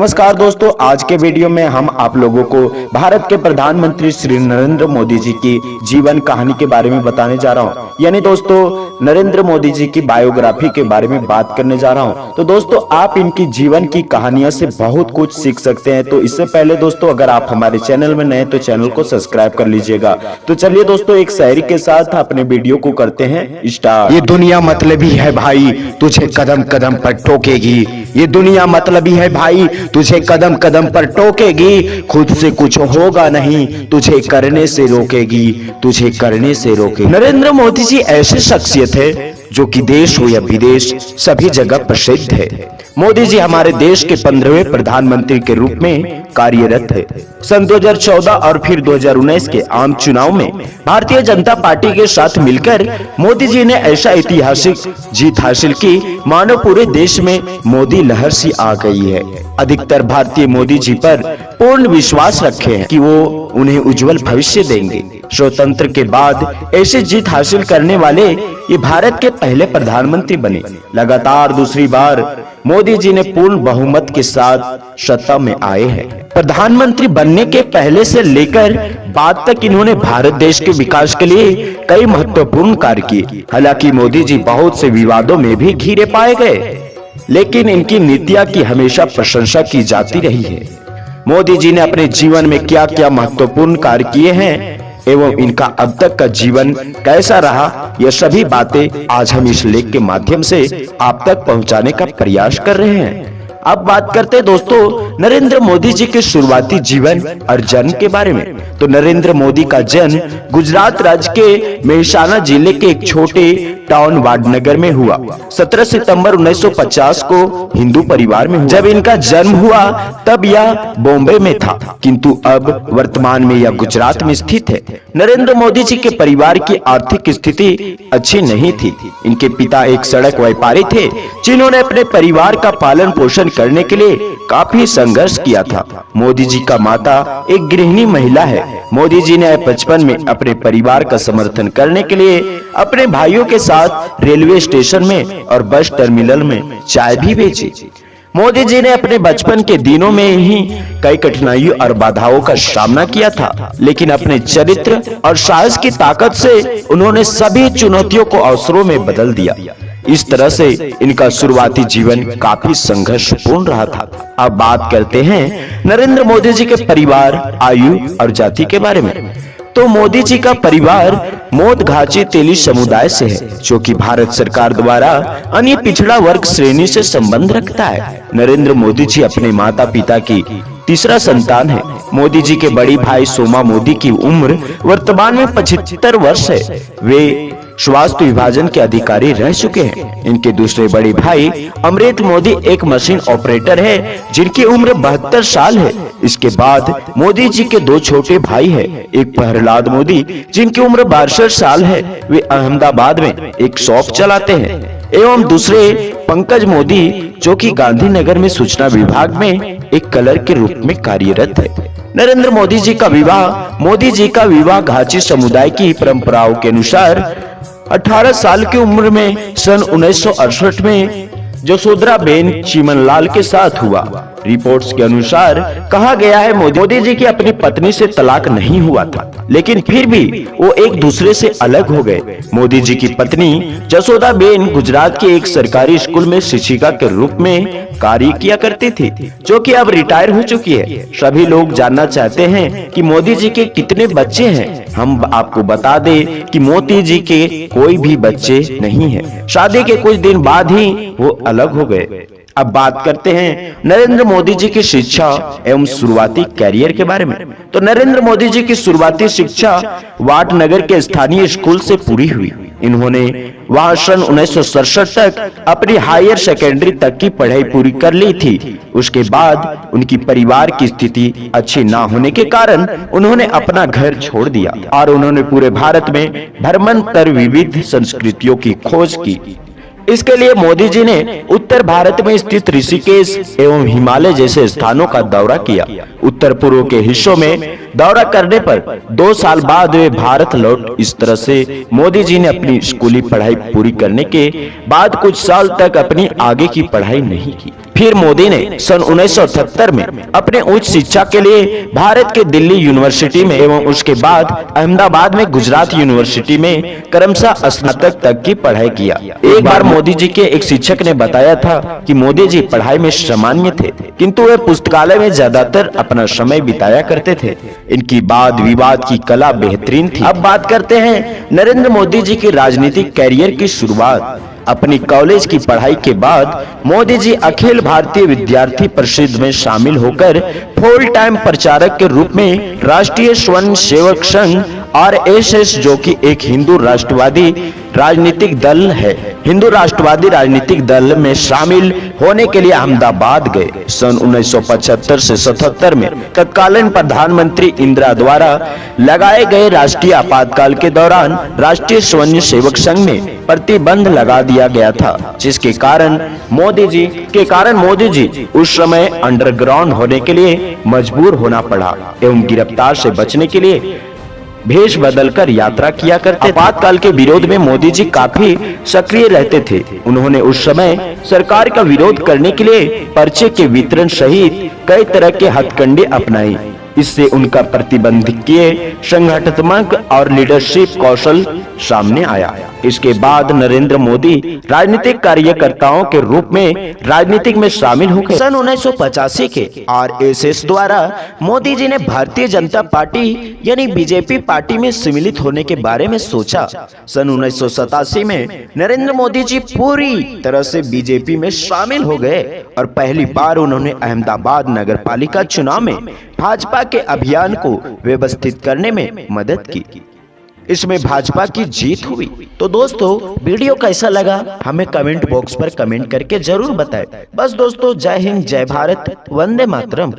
नमस्कार दोस्तों, आज के वीडियो में हम आप लोगों को भारत के प्रधानमंत्री श्री नरेंद्र मोदी जी की जीवन कहानी के बारे में बताने जा रहा हूं। यानी दोस्तों नरेंद्र मोदी जी की बायोग्राफी के बारे में बात करने जा रहा हूं। तो दोस्तों आप इनकी जीवन की कहानियों से बहुत कुछ सीख सकते हैं। तो इससे पहले दोस्तों अगर आप हमारे चैनल में नए तो चैनल को सब्सक्राइब कर लीजिएगा। तो चलिए दोस्तों एक शायरी के साथ अपने वीडियो को करते हैं स्टार्ट। ये दुनिया मतलबी है भाई, तुझे कदम कदम पर ठोकेगी। ये दुनिया मतलबी है भाई, तुझे कदम कदम पर टोकेगी। खुद से कुछ होगा नहीं, तुझे करने से रोकेगी, तुझे करने से रोकेगी। नरेंद्र मोदी जी ऐसे शख्सियत है जो कि देश हो या विदेश सभी जगह प्रसिद्ध है। मोदी जी हमारे देश के 15वें प्रधानमंत्री के रूप में कार्यरत है। सन 2014 और फिर 2019 के आम चुनाव में भारतीय जनता पार्टी के साथ मिलकर मोदी जी ने ऐसा ऐतिहासिक जीत हासिल की मानो पूरे देश में मोदी लहर सी आ गई है। अधिकतर भारतीय मोदी जी पर पूर्ण विश्वास रखे हैं कि वो उन्हें उज्जवल भविष्य देंगे। स्वतंत्र के बाद ऐसी जीत हासिल करने वाले ये भारत के पहले प्रधानमंत्री बने। लगातार दूसरी बार मोदी जी ने पूर्ण बहुमत के साथ सत्ता में आए हैं। प्रधानमंत्री बनने के पहले से लेकर बाद तक इन्होंने भारत देश के विकास के लिए कई महत्वपूर्ण कार्य किए। हालांकि मोदी जी बहुत से विवादों में भी घिरे पाए गए, लेकिन इनकी नीतियां की हमेशा प्रशंसा की जाती रही है। मोदी जी ने अपने जीवन में क्या क्या महत्वपूर्ण कार्य किए हैं एवं इनका अब तक का जीवन कैसा रहा, यह सभी बातें आज हम इस लेख के माध्यम से आप तक पहुंचाने का प्रयास कर रहे हैं। अब बात करते हैं दोस्तों नरेंद्र मोदी जी के शुरुआती जीवन और जन्म के बारे में। तो नरेंद्र मोदी का जन्म गुजरात राज्य के मेहसाणा जिले के एक छोटे टाउन वाडनगर में हुआ। 17 सितंबर 1950 को हिंदू परिवार में हुआ। जब इनका जन्म हुआ तब यह बॉम्बे में था, किंतु अब वर्तमान में यह गुजरात में स्थित है। नरेंद्र मोदी जी के परिवार की आर्थिक स्थिति अच्छी नहीं थी। इनके पिता एक सड़क व्यापारी थे जिन्होंने अपने परिवार का पालन पोषण करने के लिए काफी संघर्ष किया था। मोदी जी का माता एक गृहिणी महिला है। मोदी जी ने बचपन में अपने परिवार का समर्थन करने के लिए अपने भाइयों के साथ रेलवे स्टेशन में और बस टर्मिनल में चाय भी बेची। मोदी जी ने अपने बचपन के दिनों में ही कई कठिनाइयों और बाधाओं का सामना किया था, लेकिन अपने चरित्र और साहस की ताकत से उन्होंने सभी चुनौतियों को अवसरों में बदल दिया। इस तरह से इनका शुरुआती जीवन काफी संघर्षपूर्ण रहा था। अब बात करते हैं नरेंद्र मोदी जी के परिवार, आयु और जाति के बारे में। तो मोदी जी का परिवार मोद घाची तेली समुदाय से है, जो कि भारत सरकार द्वारा अन्य पिछड़ा वर्ग श्रेणी से संबंध रखता है। नरेंद्र मोदी जी अपने माता पिता की तीसरा संतान है। मोदी जी के बड़ी भाई सोमा मोदी की उम्र वर्तमान में 75 वर्ष है। वे स्वास्थ्य विभाजन के अधिकारी रह चुके हैं। इनके दूसरे बड़े भाई अमृत मोदी एक मशीन ऑपरेटर है जिनकी उम्र 72 साल है। इसके बाद मोदी जी के दो छोटे भाई हैं, एक प्रहलाद मोदी जिनकी उम्र 62 साल है। वे अहमदाबाद में एक शॉप चलाते हैं, एवं दूसरे पंकज मोदी जो कि गांधीनगर में सूचना विभाग में एक क्लर्क के रूप में कार्यरत है। नरेंद्र मोदी जी का विवाह घाची समुदाय की परंपराओं के अनुसार 18 साल की उम्र में सन 1968 में जसोधराबेन चिमनलाल के साथ हुआ। रिपोर्ट्स के अनुसार कहा गया है मोदी जी की अपनी पत्नी से तलाक नहीं हुआ था, लेकिन फिर भी वो एक दूसरे से अलग हो गए। मोदी जी की पत्नी जसोदाबेन गुजरात के एक सरकारी स्कूल में शिक्षिका के रूप में कार्य किया करती थी, जो कि अब रिटायर हो चुकी है। सभी लोग जानना चाहते हैं कि मोदी जी के कितने बच्चे हैं। हम आपको बता दें कि मोदी जी के कोई भी बच्चे नहीं हैं। शादी के कुछ दिन बाद ही वो अलग हो गए। अब बात करते हैं नरेंद्र मोदी जी की शिक्षा एवं शुरुआती कैरियर के बारे में। तो नरेंद्र मोदी जी की शुरुआती शिक्षा वाडनगर के स्थानीय स्कूल से पूरी हुई। इन्होंने वहां सन 1967 तक अपनी हायर सेकेंडरी तक की पढ़ाई पूरी कर ली थी। उसके बाद उनकी परिवार की स्थिति अच्छी ना होने के कारण उन्होंने अपना घर छोड़ दिया और उन्होंने पूरे भारत में भ्रमण कर विविध संस्कृतियों की खोज की। इसके लिए मोदी जी ने उत्तर भारत में स्थित ऋषिकेश एवं हिमालय जैसे स्थानों का दौरा किया। उत्तर पूर्व के हिस्सों में दौरा करने पर 2 साल बाद वे भारत लौट। इस तरह से मोदी जी ने अपनी स्कूली पढ़ाई पूरी करने के बाद कुछ साल तक अपनी आगे की पढ़ाई नहीं की। फिर मोदी ने सन 1978 में अपने उच्च शिक्षा के लिए भारत के दिल्ली यूनिवर्सिटी में एवं उसके बाद अहमदाबाद में गुजरात यूनिवर्सिटी में क्रमशः स्नातक तक की पढ़ाई किया। एक बार मोदी जी के एक शिक्षक ने बताया था कि मोदी जी पढ़ाई में सामान्य थे, किंतु वे पुस्तकालय में ज्यादातर अपना समय बिताया करते थे। इनकी वाद विवाद की कला बेहतरीन थी। अब बात करते हैं नरेंद्र मोदी जी की राजनीतिक कैरियर की शुरुआत। अपनी कॉलेज की पढ़ाई के बाद मोदी जी अखिल भारतीय विद्यार्थी परिषद में शामिल होकर फुल टाइम प्रचारक के रूप में राष्ट्रीय स्वयं सेवक संघ RSS, जो कि एक हिंदू राष्ट्रवादी राजनीतिक दल है, हिंदू राष्ट्रवादी राजनीतिक दल में शामिल होने के लिए अहमदाबाद गए। सन 1975 से 77 में तत्कालीन प्रधानमंत्री इंदिरा द्वारा लगाए गए राष्ट्रीय आपातकाल के दौरान राष्ट्रीय स्वयं सेवक संघ में प्रतिबंध लगा दिया गया था, जिसके कारण मोदी जी उस समय अंडरग्राउंड होने के लिए मजबूर होना पड़ा एवं गिरफ्तार से बचने के लिए भेष बदलकर यात्रा किया करते। आपातकाल के विरोध में मोदी जी काफी सक्रिय रहते थे। उन्होंने उस समय सरकार का विरोध करने के लिए पर्चे के वितरण सहित कई तरह के हथकंडे अपनाए। इससे उनका प्रतिबंधकीय संगठनात्मक और लीडरशिप कौशल सामने आया। इसके बाद नरेंद्र मोदी राजनीतिक कार्यकर्ताओं के रूप में राजनीतिक में शामिल हो गए। सन 1985 के RSS द्वारा मोदी जी ने भारतीय जनता पार्टी यानी बीजेपी पार्टी में सम्मिलित होने के बारे में सोचा। सन 1987 में नरेंद्र मोदी जी पूरी तरह से बीजेपी में शामिल हो गए और पहली बार उन्होंने अहमदाबाद नगर पालिका चुनाव में भाजपा के अभियान को व्यवस्थित करने में मदद की। इसमें भाजपा की जीत हुई। तो दोस्तों, वीडियो कैसा लगा हमें कमेंट बॉक्स पर कमेंट करके जरूर बताएं। बस दोस्तों, जय हिंद, जय भारत, वंदे मातरम।